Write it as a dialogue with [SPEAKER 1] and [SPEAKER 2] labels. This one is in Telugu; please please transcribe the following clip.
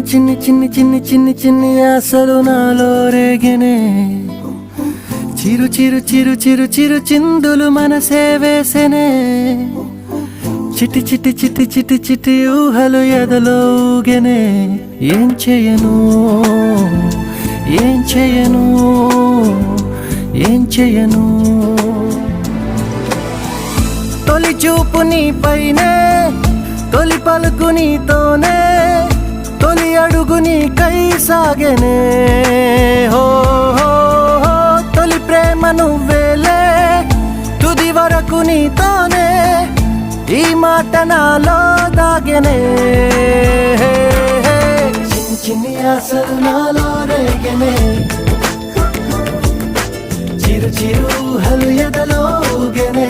[SPEAKER 1] చిన్ని చిన్ని చిన్ని చిన్ని చిన్ని ఆశలు నాలో రేగెనే, చిరు చిరు చిరు చిరు చిరు చిందులు మనసే వేసెనే, చిటి చిటి చిటి చిటి చిటి ఊహలు ఎదలో ఊగెనే. ఏం చేయను ఏం చేయను ఏం చేయను, తొలి చూపు నీ పైనే, తొలి పలుకు నీతోనే, తొలి అడుగు నీకై సాగెనే. హో హో హో, తొలి ప్రేమ నువ్వేలే, తుది వరకు నీతోనే, ఈ మాట నాలో దాగెనే. చిన్ని చిన్ని ఆశలు నాలో రేగెనే, చిరు చిరు ఊహలు ఎదలో ఊగెనే.